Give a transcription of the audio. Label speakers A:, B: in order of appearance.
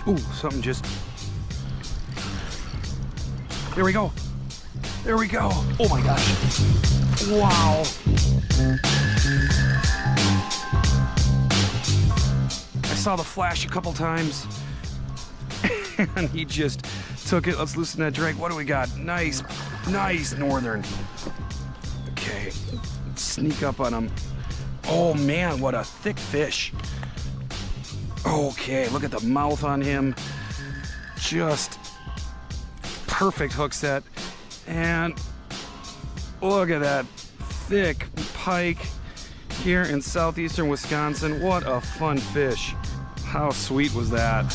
A: Ooh, something just... There we go. There we go. Oh my gosh. Wow. I saw the flash a couple times. And he just took it. Let's loosen that drag. What do we got? Nice, nice northern. Okay, let's sneak up on him. Oh man, what a thick fish. Okay, look at the mouth on him. Just perfect hook set. And look at that thick pike here in southeastern Wisconsin. What a fun fish. How sweet was that?